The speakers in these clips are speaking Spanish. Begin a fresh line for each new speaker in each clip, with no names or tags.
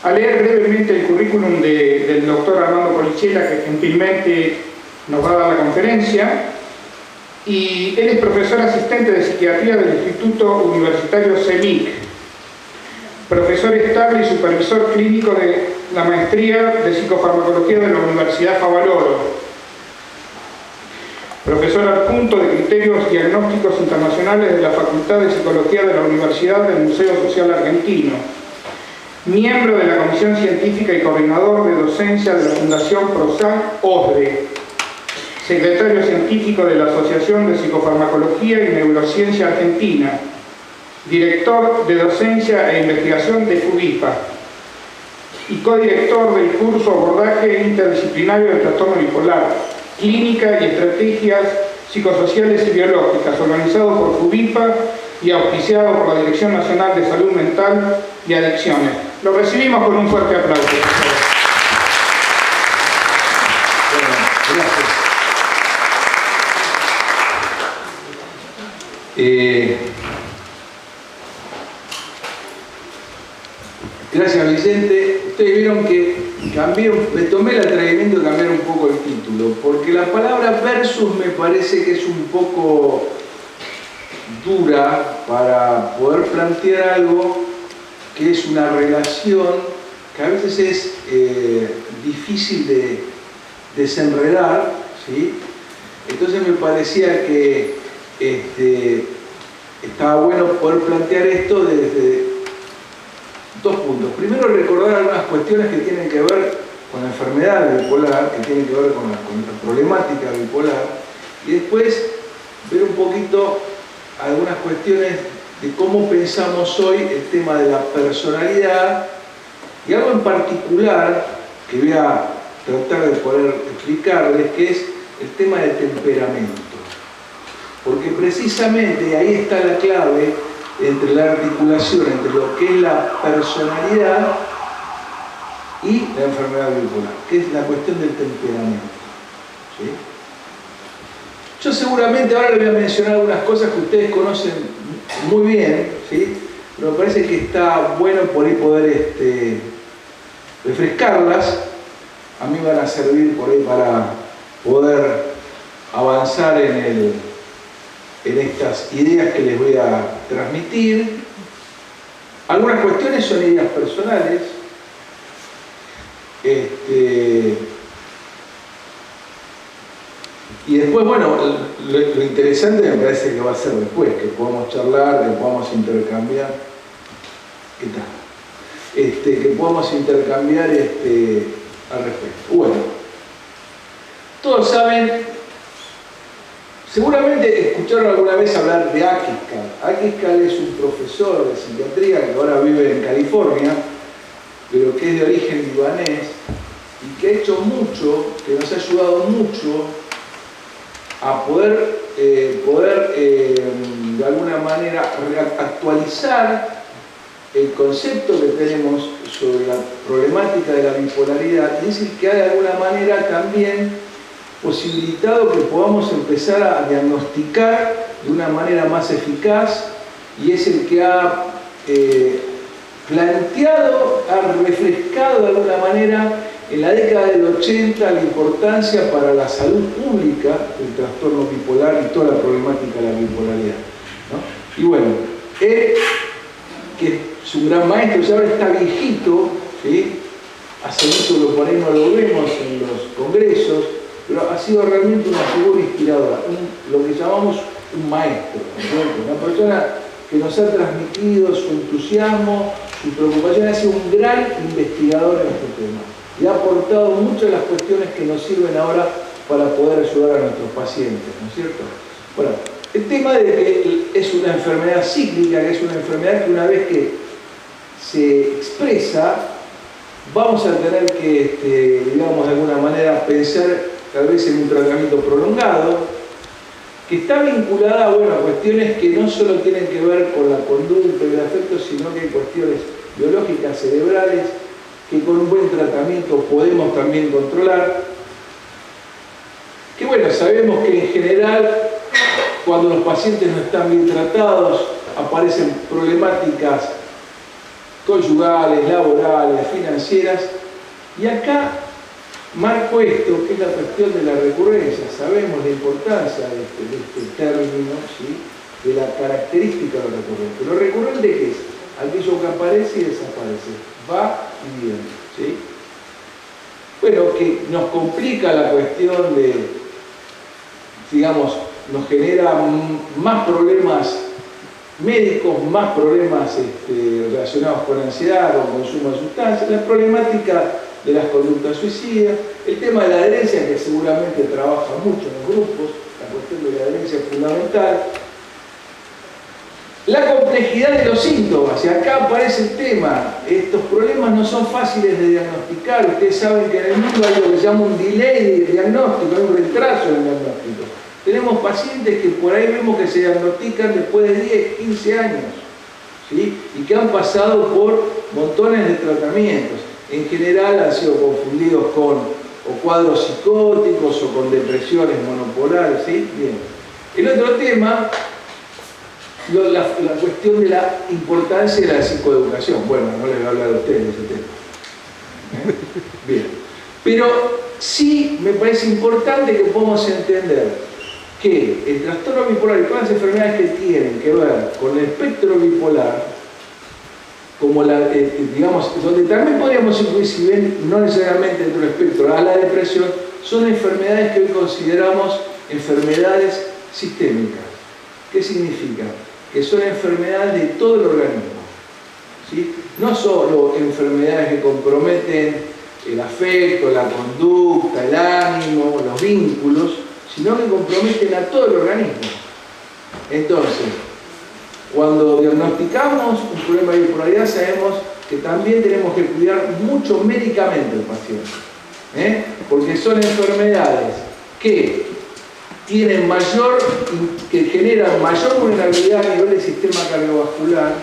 a leer brevemente el currículum del doctor Armando Colichella, que gentilmente nos va a dar la conferencia. Y él es profesor asistente de psiquiatría del Instituto Universitario CEMIC, profesor estable y supervisor clínico de la maestría de psicofarmacología de la Universidad Favaloro, profesor adjunto de criterios diagnósticos internacionales de la Facultad de Psicología de la Universidad del Museo Social Argentino, miembro de la Comisión Científica y coordinador de docencia de la Fundación PROSAN-OSDE, secretario científico de la Asociación de Psicofarmacología y Neurociencia Argentina, director de docencia e investigación de FUBIPA y codirector del curso Abordaje Interdisciplinario del Trastorno Bipolar, Clínica y Estrategias Psicosociales y Biológicas, organizado por FUBIPA y auspiciado por la Dirección Nacional de Salud Mental y Adicciones. Lo recibimos con un fuerte aplauso.
Gracias, Vicente. Ustedes vieron que me tomé el atrevimiento de cambiar un poco el título, porque la palabra versus me parece que es un poco dura para poder plantear algo que es una relación que a veces es difícil de desenredar, ¿sí? Entonces me parecía que estaba bueno poder plantear esto desde dos puntos. Primero, recordar algunas cuestiones que tienen que ver con la enfermedad bipolar, que tienen que ver con la problemática bipolar, y después ver un poquito algunas cuestiones de cómo pensamos hoy el tema de la personalidad, y algo en particular que voy a tratar de poder explicarles, que es el tema del temperamento. Porque precisamente ahí está la clave entre la articulación entre lo que es la personalidad y la enfermedad bipolar, que es la cuestión del temperamento, ¿sí? Yo seguramente ahora les voy a mencionar algunas cosas que ustedes conocen muy bien, ¿sí? Pero me parece que está bueno por ahí poder refrescarlas. A mí van a servir por ahí para poder avanzar en estas ideas que les voy a transmitir. Algunas cuestiones son ideas personales. Y después, bueno, lo interesante me parece que va a ser después, que podamos charlar, que podamos intercambiar. ¿Qué tal? Que podamos intercambiar al respecto. Bueno, todos saben, seguramente escucharon alguna vez hablar de Akishkal. Akishkal es un profesor de psiquiatría que ahora vive en California, pero que es de origen libanés y que ha hecho mucho, que nos ha ayudado mucho a poder de alguna manera actualizar el concepto que tenemos sobre la problemática de la bipolaridad, y es el que ha de alguna manera también posibilitado que podamos empezar a diagnosticar de una manera más eficaz, y es el que ha planteado, ha refrescado de alguna manera en la década del 80 la importancia para la salud pública del trastorno bipolar y toda la problemática de la bipolaridad, ¿no? Y bueno, él, que es un gran maestro, ya ahora está viejito, ¿sí? Hace mucho por ahí no lo vemos en los congresos, pero ha sido realmente una figura inspiradora, lo que llamamos un maestro, ¿no? Una persona que nos ha transmitido su entusiasmo, su preocupación, ha sido un gran investigador en este tema y ha aportado muchas de las cuestiones que nos sirven ahora para poder ayudar a nuestros pacientes, ¿no es cierto? Bueno, el tema de que es una enfermedad cíclica, que es una enfermedad que una vez que se expresa, vamos a tener que, digamos, de alguna manera pensar tal vez en un tratamiento prolongado, que está vinculada, bueno, a cuestiones que no solo tienen que ver con la conducta y el afecto, sino que hay cuestiones biológicas, cerebrales, que con un buen tratamiento podemos también controlar. Que bueno, sabemos que en general, cuando los pacientes no están bien tratados, aparecen problemáticas conyugales, laborales, financieras. Y acá marco esto, que es la cuestión de la recurrencia. Sabemos la importancia de este término, ¿sí?, de la característica de lo recurrente. ¿Lo recurrente qué es? Aquello que aparece y desaparece, va y viene, ¿sí? Bueno, que nos complica la cuestión de, digamos, nos genera más problemas médicos, más problemas relacionados con ansiedad o consumo de sustancias, la problemática de las conductas suicidas, el tema de la adherencia, que seguramente trabaja mucho en los grupos, la cuestión de la adherencia es fundamental, la complejidad de los síntomas, y acá aparece el tema. Estos problemas no son fáciles de diagnosticar. Ustedes saben que en el mundo hay lo que se llama un delay de diagnóstico, hay un retraso en el diagnóstico. Tenemos pacientes que por ahí vemos que se diagnostican después de 10, 15 años, ¿sí?, y que han pasado por montones de tratamientos. En general han sido confundidos con o cuadros psicóticos o con depresiones monopolares, ¿sí? Bien. El otro tema, la cuestión de la importancia de la psicoeducación. Bueno, no les voy a hablar a ustedes de ese tema. Bien. Pero sí me parece importante que podamos entender que el trastorno bipolar y todas las enfermedades que tienen que ver con el espectro bipolar, como digamos, donde también podríamos incluir, si bien no necesariamente dentro del espectro, a la depresión, son enfermedades que hoy consideramos enfermedades sistémicas. ¿Qué significa? Que son enfermedades de todo el organismo, ¿sí? No solo enfermedades que comprometen el afecto, la conducta, el ánimo, los vínculos, sino que comprometen a todo el organismo. Entonces, cuando diagnosticamos un problema de bipolaridad, sabemos que también tenemos que cuidar mucho médicamente al paciente, porque son enfermedades que tienen que generan mayor vulnerabilidad a nivel del sistema cardiovascular.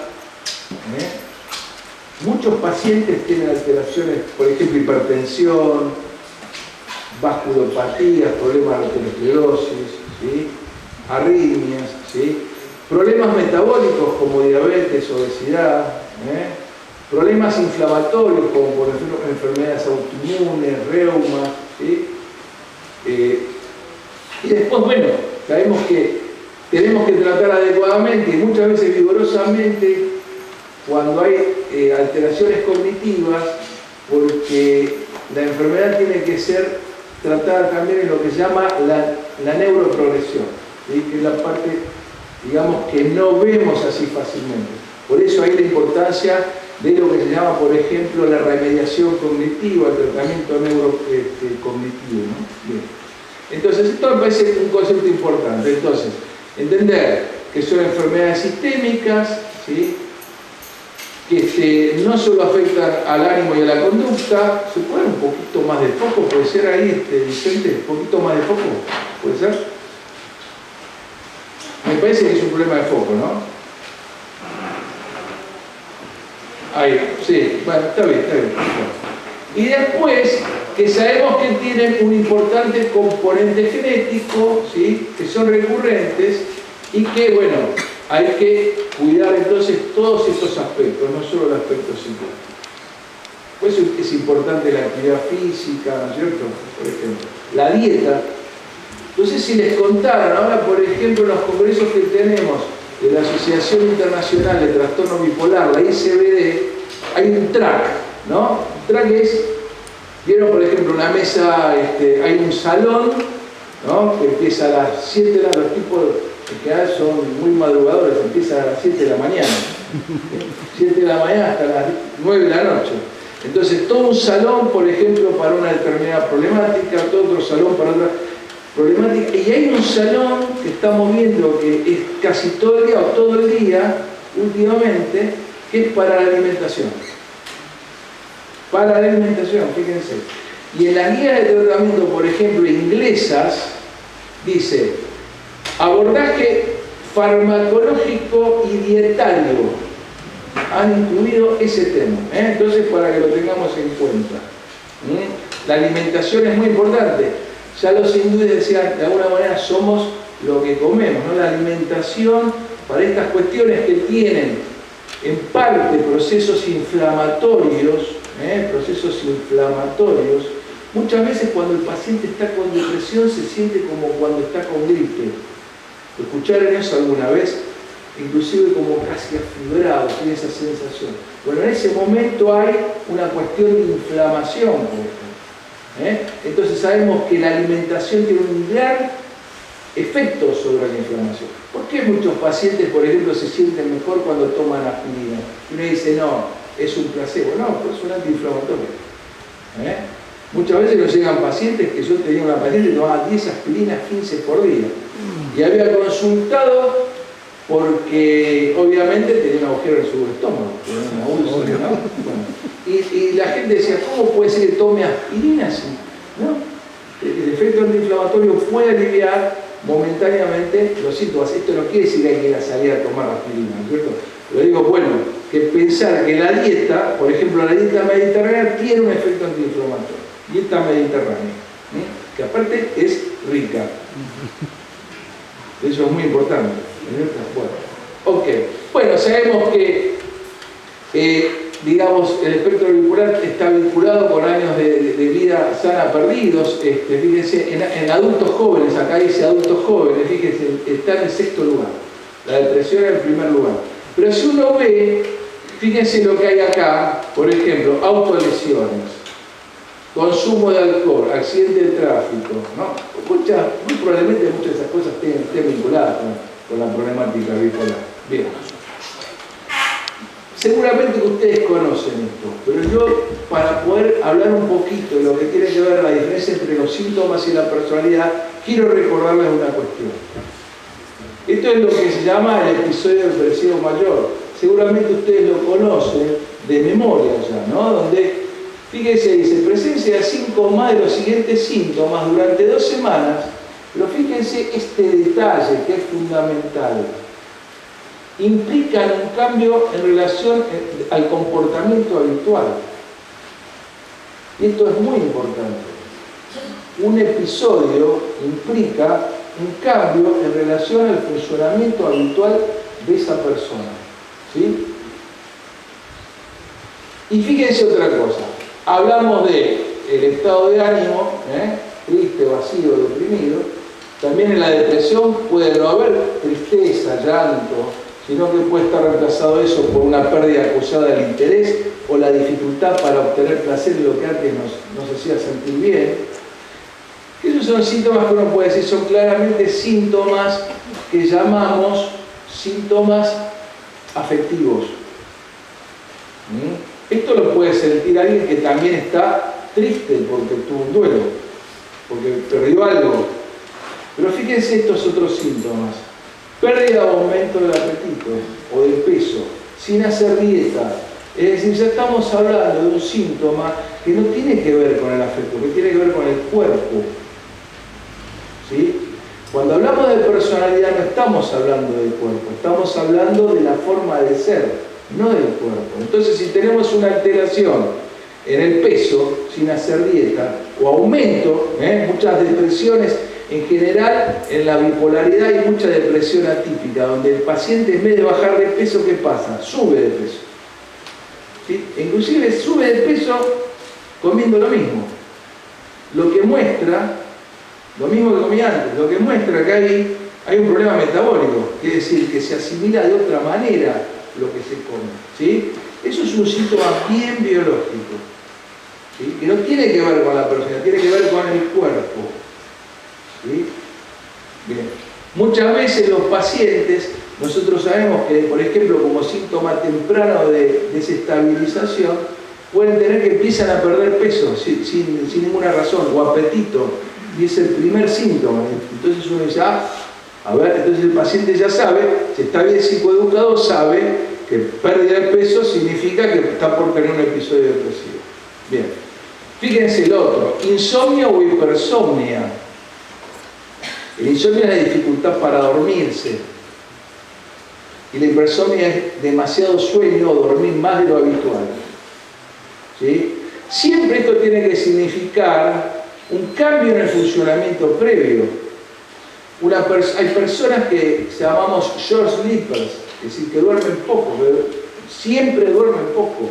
Muchos pacientes tienen alteraciones, por ejemplo, hipertensión, vasculopatías, problemas de arteriosclerosis, ¿sí?, arritmias, ¿sí?, problemas metabólicos como diabetes, obesidad, problemas inflamatorios como por ejemplo enfermedades autoinmunes, reumas, ¿sí? Y después, bueno, sabemos que tenemos que tratar adecuadamente y muchas veces vigorosamente cuando hay alteraciones cognitivas, porque la enfermedad tiene que ser tratada también en lo que se llama la neuroprogresión, ¿sí?, que es la parte, digamos, que no vemos así fácilmente. Por eso hay la importancia de lo que se llama, por ejemplo, la remediación cognitiva, el tratamiento neurocognitivo, ¿no? Bien. Entonces, esto me parece un concepto importante. Entonces, entender que son enfermedades sistémicas, ¿sí?, que no solo afectan al ánimo y a la conducta. ¿Se puede un poquito más de foco? ¿Puede ser ahí, Vicente? ¿Un poquito más de foco? ¿Puede ser? Me parece que es un problema de foco, ¿no? Ahí, sí, bueno, está bien, está bien. Y después, que sabemos que tienen un importante componente genético, ¿sí?, que son recurrentes y que, bueno, hay que cuidar entonces todos estos aspectos, no solo el aspecto psicológico. Por eso es importante la actividad física, ¿no es cierto? Por ejemplo, la dieta. Entonces, si les contaran ahora, por ejemplo, en los congresos que tenemos de la Asociación Internacional de Trastorno Bipolar, la ICBD, hay un track, ¿no? Un track es, vieron, por ejemplo, una mesa, hay un salón, ¿no?, que empieza a las 7 de la mañana, los tipos en general son muy madrugadores, empiezan a las 7 de la mañana, 7 de la mañana hasta las 9 de la noche. Entonces, todo un salón, por ejemplo, para una determinada problemática, todo otro salón para otra problemática, y hay un salón que estamos viendo que es casi todo el día o todo el día, últimamente, que es para la alimentación. Para la alimentación, fíjense. Y en las guías de tratamiento, por ejemplo, inglesas, dice abordaje farmacológico y dietario. Han incluido ese tema, entonces, para que lo tengamos en cuenta. La alimentación es muy importante. Ya los hindúes decían, de alguna manera somos lo que comemos, ¿no? La alimentación para estas cuestiones que tienen en parte procesos inflamatorios, muchas veces cuando el paciente está con depresión se siente como cuando está con gripe. ¿Escucharon eso alguna vez? Inclusive como casi afibrado, tiene esa sensación. Bueno, en ese momento hay una cuestión de inflamación, por ejemplo. Entonces sabemos que la alimentación tiene un gran efecto sobre la inflamación. ¿Por qué muchos pacientes, por ejemplo, se sienten mejor cuando toman aspirina? Y uno dice, no, es un placebo. No, pues es un antiinflamatorio. Muchas veces nos llegan pacientes, que yo tenía una paciente que tomaba 10 aspirinas 15 por día. Y había consultado porque obviamente tenía un agujero en su estómago, una úlcera, ¿no? Bueno, y la gente decía, ¿cómo puede ser que tome aspirina así? ¿No? El efecto antiinflamatorio puede aliviar momentáneamente los síntomas. Esto no quiere decir que hay que ir a salir a tomar aspirina, ¿no es cierto? Pero digo, bueno, que pensar que la dieta, por ejemplo, la dieta mediterránea tiene un efecto antiinflamatorio. Dieta mediterránea, que aparte es rica. Eso es muy importante. Ok, bueno, sabemos que digamos, el espectro bipolar está vinculado con años de vida sana perdidos. Fíjense, en adultos jóvenes, acá dice adultos jóvenes, fíjense, está en el 6º lugar. La depresión en el primer lugar. Pero si uno ve, fíjense lo que hay acá, por ejemplo, autolesiones, consumo de alcohol, accidente de tráfico, ¿no? Muy probablemente muchas de esas cosas estén vinculadas con la problemática bipolar. Bien. Seguramente que ustedes conocen esto, pero yo, para poder hablar un poquito de lo que tiene que ver la diferencia entre los síntomas y la personalidad, quiero recordarles una cuestión. Esto es lo que se llama el episodio depresivo mayor. Seguramente ustedes lo conocen de memoria ya, ¿no? Donde, fíjense, dice, presencia de 5 o más de los siguientes síntomas durante 2 semanas, pero fíjense este detalle que es fundamental. Implican un cambio en relación al comportamiento habitual. Y esto es muy importante. Un episodio implica un cambio en relación al funcionamiento habitual de esa persona. ¿Sí? Y fíjense otra cosa. Hablamos del estado de ánimo, triste, vacío, deprimido. También en la depresión puede no haber tristeza, llanto, sino que puede estar reemplazado eso por una pérdida acusada del interés o la dificultad para obtener placer en lo que antes nos hacía sentir bien. Esos son síntomas que uno puede decir, son claramente síntomas que llamamos síntomas afectivos. Esto lo puede sentir alguien que también está triste porque tuvo un duelo, porque perdió algo. Pero fíjense estos otros síntomas. Pérdida o aumento del apetito o del peso, sin hacer dieta. Es decir, ya estamos hablando de un síntoma que no tiene que ver con el afecto, que tiene que ver con el cuerpo. ¿Sí? Cuando hablamos de personalidad no estamos hablando del cuerpo, estamos hablando de la forma de ser, no del cuerpo. Entonces, si tenemos una alteración en el peso, sin hacer dieta, o aumento, muchas depresiones. En general, en la bipolaridad hay mucha depresión atípica, donde el paciente en vez de bajar de peso, ¿qué pasa? Sube de peso. ¿Sí? Inclusive sube de peso comiendo lo mismo. Lo que muestra, lo mismo que comía antes, lo que muestra que hay un problema metabólico, quiere decir que se asimila de otra manera lo que se come. ¿Sí? Eso es un síntoma bien biológico. ¿Sí? Que no tiene que ver con la persona, tiene que ver con el cuerpo. ¿Sí? Bien. Muchas veces los pacientes, nosotros sabemos que, por ejemplo, como síntoma temprano de desestabilización, pueden tener que empiezan a perder peso sin ninguna razón, o apetito, y es el primer síntoma. Entonces uno dice, a ver, entonces el paciente ya sabe, si está bien psicoeducado, sabe que pérdida de peso significa que está por tener un episodio depresivo. Bien. Fíjense el otro, insomnio o hipersomnia. El insomnio es la dificultad para dormirse. Y la hipersomnia es demasiado sueño o dormir más de lo habitual. ¿Sí? Siempre esto tiene que significar un cambio en el funcionamiento previo. Hay personas que llamamos short sleepers, es decir, que duermen poco, siempre duermen poco.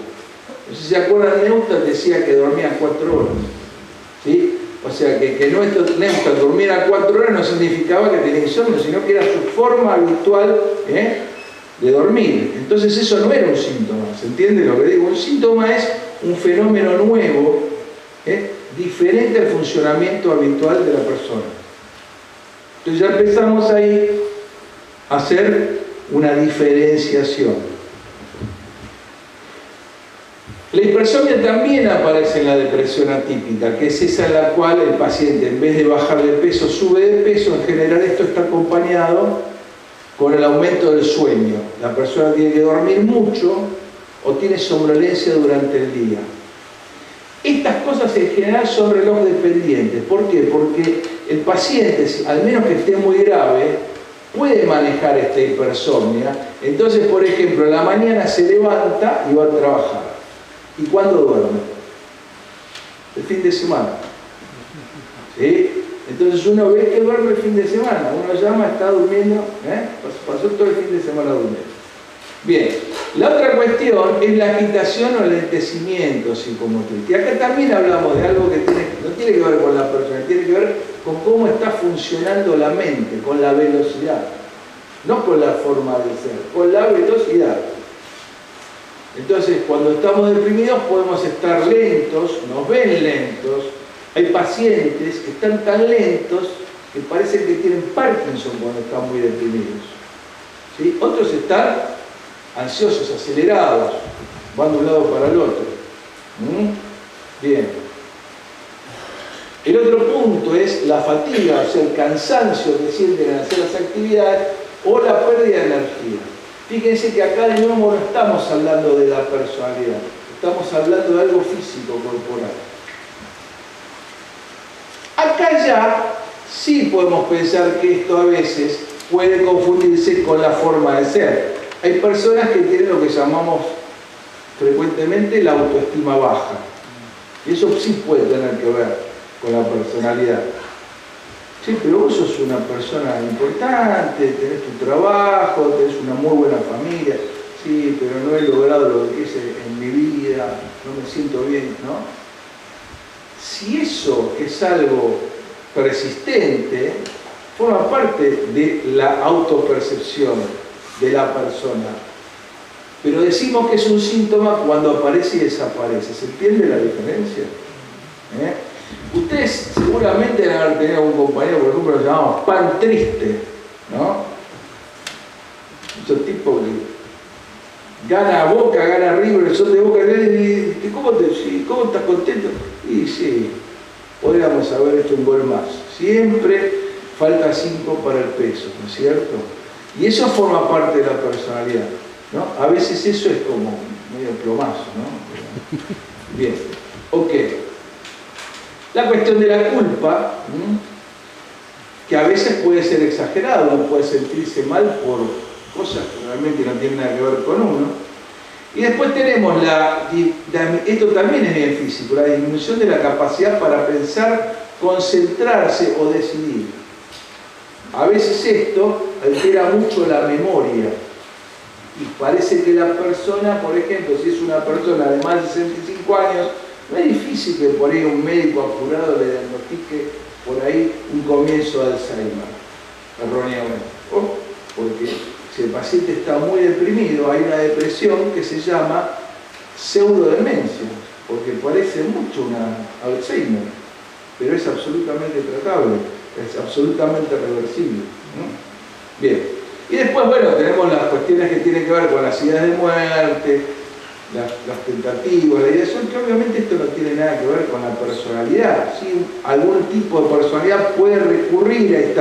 No sé si se acuerdan, Neustadt decía que dormían 4 horas. ¿Sí? O sea, que Neustadt durmiera 4 horas no significaba que tenía insomnio, sino que era su forma habitual de dormir. Entonces eso no era un síntoma, ¿se entiende lo que digo? Un síntoma es un fenómeno nuevo, diferente al funcionamiento habitual de la persona. Entonces ya empezamos ahí a hacer una diferenciación. La hipersomnia también aparece en la depresión atípica, que es esa en la cual el paciente, en vez de bajar de peso, sube de peso. En general esto está acompañado con el aumento del sueño. La persona tiene que dormir mucho o tiene somnolencia durante el día. Estas cosas en general son reloj dependientes. ¿Por qué? Porque el paciente, al menos que esté muy grave, puede manejar esta hipersomnia. Entonces, por ejemplo, en la mañana se levanta y va a trabajar. ¿Y cuándo duerme? El fin de semana. ¿Sí? Entonces uno ve que duerme el fin de semana. Uno llama, está durmiendo, pasó todo el fin de semana durmiendo. Bien, la otra cuestión es la agitación o el lentecimiento psicomotriz. Y acá también hablamos de algo que no tiene que ver con la persona, tiene que ver con cómo está funcionando la mente, con la velocidad. No con la forma de ser, con la velocidad. Entonces, cuando estamos deprimidos podemos estar lentos, nos ven lentos. Hay pacientes que están tan lentos que parece que tienen Parkinson cuando están muy deprimidos. ¿Sí? Otros están ansiosos, acelerados, van de un lado para el otro. Bien. El otro punto es la fatiga, o sea, el cansancio que sienten al hacer las actividades o la pérdida de energía. Fíjense que acá de nuevo no estamos hablando de la personalidad, estamos hablando de algo físico, corporal. Acá ya sí podemos pensar que esto a veces puede confundirse con la forma de ser. Hay personas que tienen lo que llamamos frecuentemente la autoestima baja. Y eso sí puede tener que ver con la personalidad. Sí, pero vos sos una persona importante, tenés tu trabajo, tenés una muy buena familia. Sí, pero no he logrado lo que hice en mi vida, no me siento bien, ¿no? Si eso es algo persistente, forma parte de la autopercepción de la persona. Pero decimos que es un síntoma cuando aparece y desaparece. ¿Se entiende la diferencia? Ustedes seguramente deben haber tenido algún compañero, por ejemplo, lo llamamos pan triste, ¿no? Esos tipos que gana Boca, gana River, son de Boca, y ¿cómo estás contento? Y sí, podríamos haber hecho un gol más. Siempre falta 5 para el peso, ¿no es cierto? Y eso forma parte de la personalidad, ¿no? A veces eso es como medio plomazo, ¿no? Bien, ok. La cuestión de la culpa, que a veces puede ser exagerado, uno puede sentirse mal por cosas que realmente no tienen nada que ver con uno. Y después tenemos esto también es bien físico, la disminución de la capacidad para pensar, concentrarse o decidir. A veces esto altera mucho la memoria. Y parece que la persona, por ejemplo, si es una persona de más de 65 años, no es difícil que por ahí un médico apurado le diagnostique por ahí un comienzo de Alzheimer, erróneamente. Porque si el paciente está muy deprimido, hay una depresión que se llama pseudodemencia, porque parece mucho una Alzheimer, pero es absolutamente tratable, es absolutamente reversible. Bien. Y después, bueno, tenemos las cuestiones que tienen que ver con las ideas de muerte, las tentativas, la ideación, que obviamente esto no tiene nada que ver con la personalidad. ¿Sí? Algún tipo de personalidad puede recurrir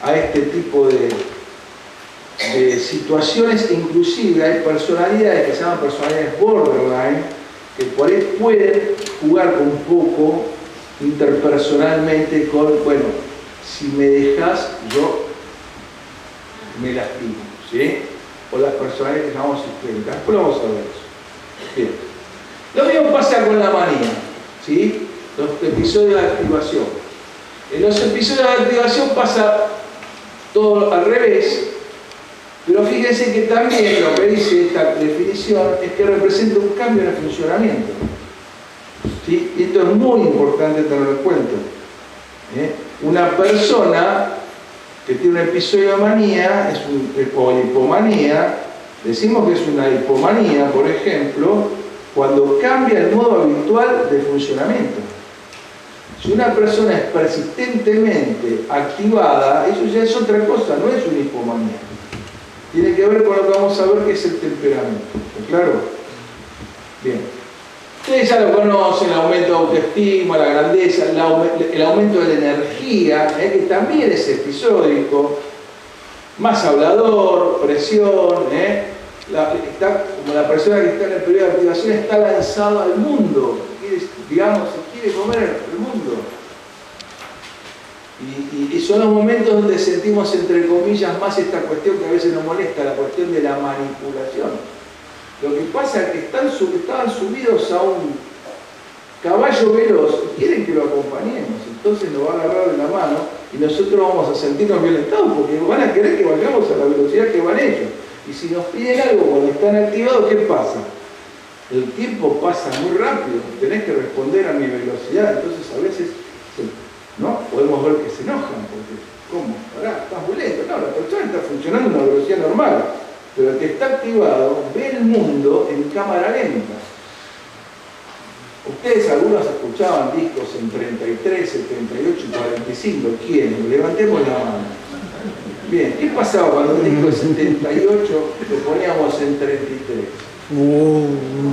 a este tipo de situaciones, inclusive hay personalidades que se llaman personalidades borderline, que por ahí pueden jugar un poco interpersonalmente con, bueno, si me dejas, yo me lastimo, ¿sí? O las personalidades que llamamos histéricas. Después vamos a ver eso. Bien. Lo mismo pasa con la manía, ¿sí? Los episodios de activación. En los episodios de activación pasa todo al revés. Pero fíjense que también lo que dice esta definición es que representa un cambio en el funcionamiento. ¿Sí? Y esto es muy importante tenerlo en cuenta. Una persona que tiene un episodio de manía o hipomanía, decimos que es una hipomanía, por ejemplo, cuando cambia el modo habitual de funcionamiento. Si una persona es persistentemente activada, eso ya es otra cosa, no es una hipomanía. Tiene que ver con lo que vamos a ver, que es el temperamento. ¿Está claro? Bien. Ustedes ya lo conocen, el aumento de autoestima, la grandeza, el aumento de la energía, que también es episódico, más hablador, presión, como la persona que está en el periodo de activación está lanzado al mundo, digamos, se quiere comer el mundo. Y son los momentos donde sentimos, entre comillas, más esta cuestión que a veces nos molesta, la cuestión de la manipulación. Lo que pasa es que estaban subidos a un caballo veloz y quieren que lo acompañemos. Entonces nos va a agarrar de la mano y nosotros vamos a sentirnos violentados porque van a querer que vayamos a la velocidad que van ellos. Y si nos piden algo cuando están activados, ¿qué pasa? El tiempo pasa muy rápido, tenés que responder a mi velocidad. Entonces a veces, ¿no? Podemos ver que se enojan porque, ¿cómo? Pará, estás muy lento. No, la persona está funcionando a una velocidad normal. Pero el que está activado ve el mundo en cámara lenta. Ustedes algunos escuchaban discos en 33, 78 y 45. ¿Quiénes? Levantemos la mano. Bien, ¿qué pasaba cuando el disco de 78 lo poníamos en 33?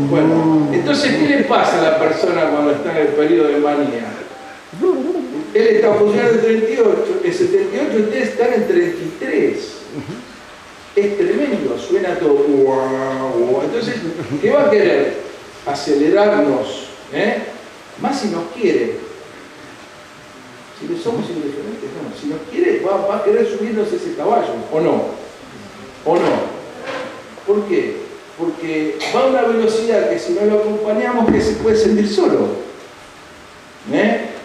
Bueno, entonces, ¿qué le pasa a la persona cuando está en el periodo de manía? Él está funcionando en 38, en 78 ustedes están en 33. Es tremendo, suena todo wow. Entonces, ¿qué va a querer? Acelerarnos, más si nos quiere. Si no somos indiferentes, no. Si nos quiere, va a querer subirnos ese caballo, ¿o no? ¿O no? ¿Por qué? Porque va a una velocidad que si no lo acompañamos, que se puede sentir solo.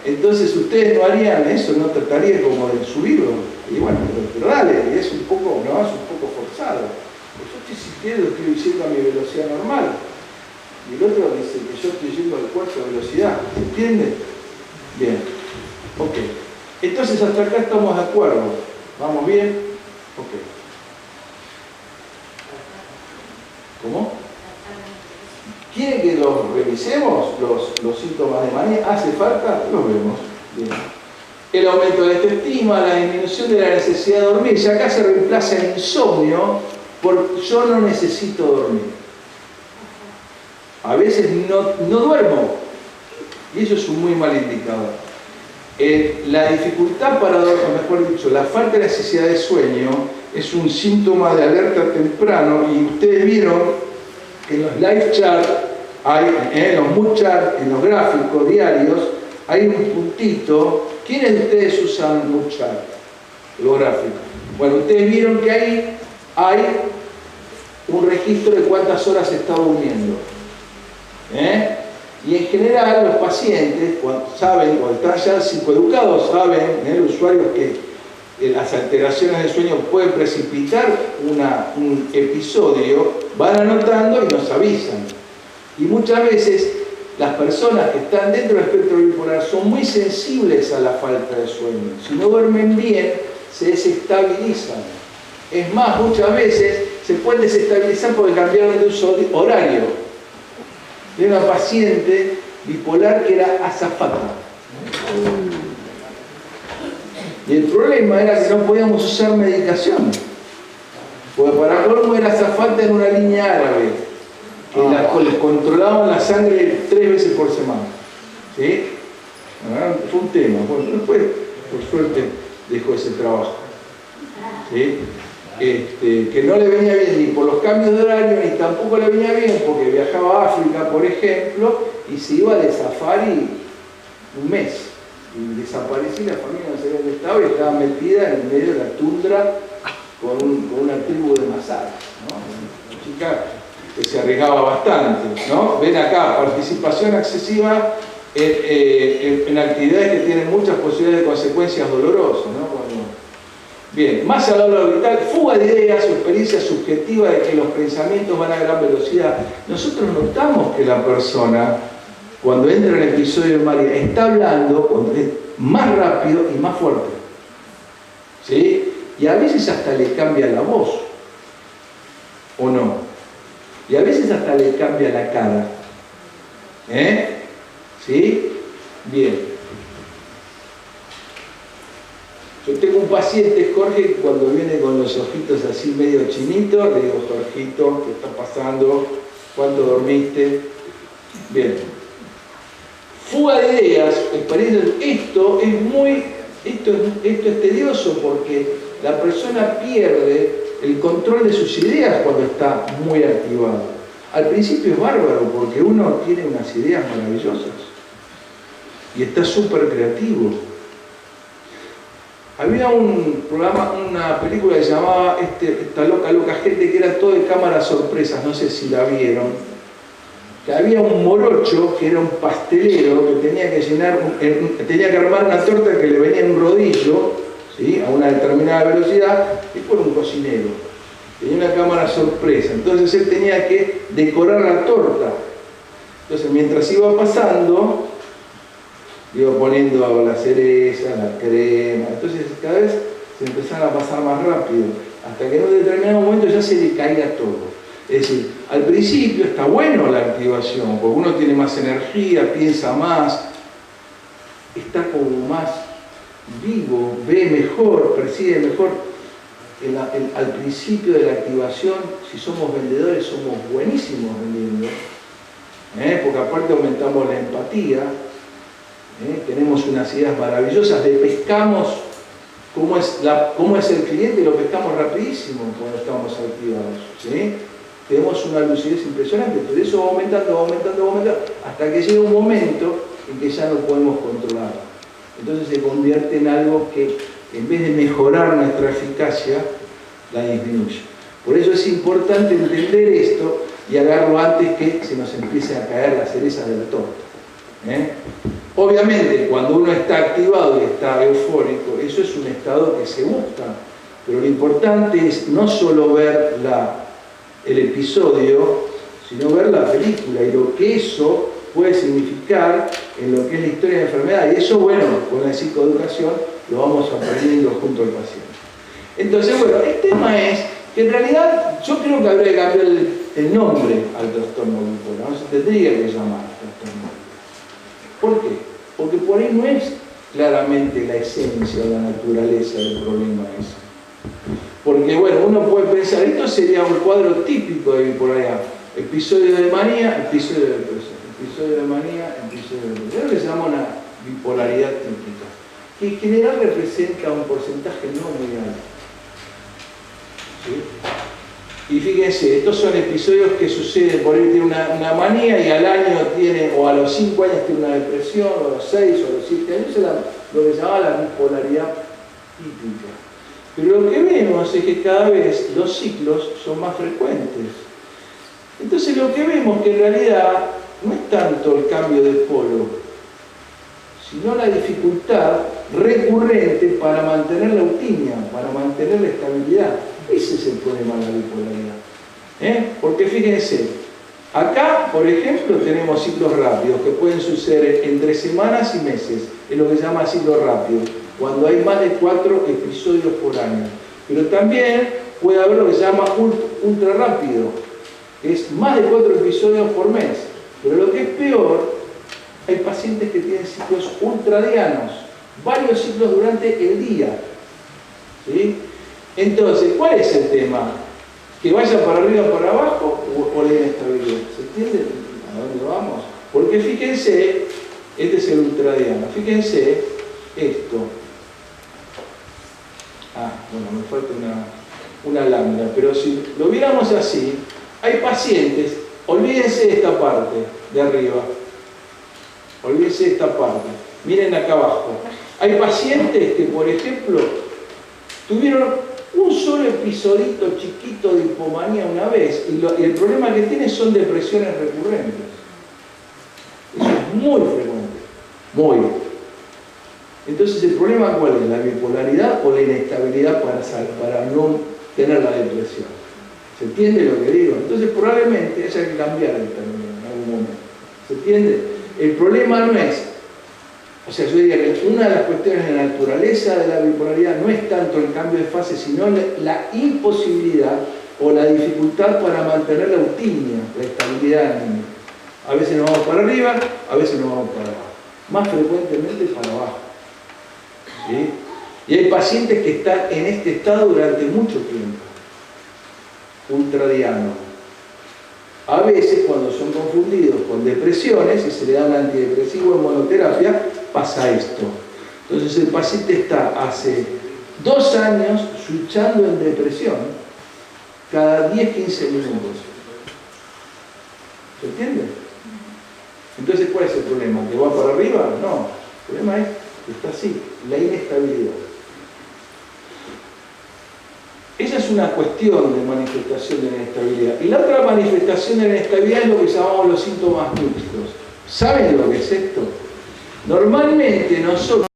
Entonces ustedes no harían eso, no tratarían como de subirlo. Y bueno, pero dale, es un poco, no, es un poco forzado. Pues yo estoy sintiendo, estoy diciendo a mi velocidad normal. Y el otro dice que yo estoy yendo al cuarto de velocidad. ¿Se entiende? Bien. Ok. Entonces hasta acá estamos de acuerdo. ¿Vamos bien? Ok. ¿Cómo? ¿Quieren que los revisemos, los síntomas de manía? ¿Hace falta? Los vemos. Bien. El aumento de la autoestima, la disminución de la necesidad de dormir. Ya acá se reemplaza el insomnio por yo no necesito dormir. A veces no duermo. Y eso es un muy mal indicador. La dificultad para dormir, o mejor dicho, la falta de necesidad de sueño es un síntoma de alerta temprano. Y ustedes vieron que en los live charts, en los mood charts, en los gráficos diarios, hay un puntito. ¿Quiénes de ustedes usan mood chart? Los gráficos. Bueno, ustedes vieron que ahí hay un registro de cuántas horas se está durmiendo. Y en general los pacientes, cuando están ya psicoeducados, saben, los usuarios, que las alteraciones de sueño pueden precipitar un episodio, van anotando y nos avisan. Y muchas veces las personas que están dentro del espectro bipolar son muy sensibles a la falta de sueño. Si no duermen bien, se desestabilizan. Es más, muchas veces se pueden desestabilizar porque cambiaron de uso horario. De una paciente bipolar que era azafata. Y el problema era que no podíamos usar medicación. Porque para colmo era azafata en una línea árabe, que les controlaban la sangre 3 veces por semana. ¿Sí? Fue un tema. Bueno, después, por suerte, dejó ese trabajo. ¿Sí? Que no le venía bien ni por los cambios de horario, ni tampoco le venía bien porque viajaba a África, por ejemplo, y se iba de safari un mes. Y desaparecía, la familia no sabía dónde estaba y estaba metida en medio de la tundra con una tribu de Masai, ¿no? Una chica que se arriesgaba bastante, ¿no? Ven acá, participación excesiva en actividades que tienen muchas posibilidades de consecuencias dolorosas, ¿no? Bien, más al habla orbital, fuga de ideas o experiencia subjetiva de que los pensamientos van a gran velocidad. Nosotros notamos que la persona, cuando entra en el episodio de María, está hablando más rápido y más fuerte. ¿Sí? Y a veces hasta le cambia la voz. ¿O no? Y a veces hasta le cambia la cara. ¿Sí? Bien. Yo tengo un paciente, Jorge, que cuando viene con los ojitos así medio chinitos, le digo, Jorgito, ¿qué está pasando? ¿Cuánto dormiste? Bien. Fuga de ideas, experiencias. Esto es tedioso porque la persona pierde el control de sus ideas cuando está muy activado. Al principio es bárbaro porque uno tiene unas ideas maravillosas y está súper creativo. Había un programa, una película que se llamaba Esta loca gente, que era todo de cámaras sorpresas, no sé si la vieron. Que había un morocho que era un pastelero que tenía que armar una torta que le venía en un rodillo, ¿sí?, a una determinada velocidad, y por un cocinero. Tenía una cámara sorpresa, entonces él tenía que decorar la torta. Entonces mientras iba pasando, iba poniendo la cereza, la crema, entonces cada vez se empezaban a pasar más rápido, hasta que en un determinado momento ya se le caía todo. Es decir, al principio está bueno la activación, porque uno tiene más energía, piensa más, está como más vivo, ve mejor, percibe mejor. Al principio de la activación, si somos vendedores, somos buenísimos vendiendo, porque aparte aumentamos la empatía, tenemos unas ideas maravillosas, le pescamos cómo es el cliente y lo pescamos rapidísimo cuando estamos activados, ¿sí? Tenemos una lucidez impresionante, pero eso va aumentando, hasta que llega un momento en que ya no podemos controlarlo. Entonces se convierte en algo que, en vez de mejorar nuestra eficacia, la disminuye. Por eso es importante entender esto y hacerlo antes que se nos empiece a caer la cereza de la torta. Obviamente, cuando uno está activado y está eufórico, eso es un estado que se busca, pero lo importante es no solo ver el episodio, sino ver la película y lo que eso puede significar en lo que es la historia de la enfermedad. Y eso, bueno, con la psicoeducación lo vamos aprendiendo junto al paciente. Entonces, bueno, el tema es que en realidad yo creo que habría que cambiar el nombre al trastorno bipolar, no se tendría que llamar trastorno bipolar. ¿Por qué? Porque por ahí no es claramente la esencia o la naturaleza del problema ese. Porque, bueno, uno puede pensar, esto sería un cuadro típico de bipolaridad. Episodio de manía, episodio de depresión. Episodio de manía, episodio de depresión. Es lo que se llama una bipolaridad típica, que en general representa un porcentaje no muy alto. ¿Sí? Y fíjense, estos son episodios que suceden, por ahí tiene una manía y al año tiene, o a los 5 años tiene una depresión, o a los 6 o a los 7 años, es lo que se llama la bipolaridad típica. Pero lo que vemos es que cada vez los ciclos son más frecuentes. Entonces lo que vemos que en realidad no es tanto el cambio de polo, sino la dificultad recurrente para mantener la eutimia, para mantener la estabilidad. Ese es el problema de la bipolaridad. Porque fíjense, acá, por ejemplo, tenemos ciclos rápidos que pueden suceder entre semanas y meses. Es lo que se llama ciclo rápido, cuando hay más de 4 episodios por año. Pero también puede haber lo que se llama ultra rápido, que es más de 4 episodios por mes. Pero lo que es peor, hay pacientes que tienen ciclos ultradianos, varios ciclos durante el día. ¿Sí? Entonces, ¿cuál es el tema? ¿Que vaya para arriba o para abajo o la inestabilidad? ¿Se entiende a dónde vamos? Porque fíjense, este es el ultradiano, fíjense esto. Bueno, me falta una lámina, pero si lo viéramos así, hay pacientes, olvídense de esta parte de arriba, olvídense de esta parte, miren acá abajo. Hay pacientes que, por ejemplo, tuvieron un solo episodito chiquito de hipomanía una vez y el problema que tienen son depresiones recurrentes. Eso es muy frecuente, muy. Entonces, ¿el problema cuál es? ¿La bipolaridad o la inestabilidad para no tener la depresión? ¿Se entiende lo que digo? Entonces, probablemente haya que cambiar el término en algún momento. ¿Se entiende? El problema no es, o sea, yo diría que una de las cuestiones de la naturaleza de la bipolaridad no es tanto el cambio de fase, sino la imposibilidad o la dificultad para mantener la eutimia, la estabilidad del niño. A veces nos vamos para arriba, a veces nos vamos para abajo. Más frecuentemente para abajo. ¿Sí? Y hay pacientes que están en este estado durante mucho tiempo. Ultradiano. A veces, cuando son confundidos con depresiones y se le da un antidepresivo en monoterapia, pasa esto. Entonces el paciente está hace 2 años switchando en depresión cada 10-15 minutos. ¿Se entiende? Entonces, ¿cuál es el problema? ¿Que va para arriba? No. El problema es que está así, la inestabilidad. Esa es una cuestión de manifestación de la inestabilidad. Y la otra manifestación de la inestabilidad es lo que llamamos los síntomas mixtos. ¿Saben lo que es esto? Normalmente nosotros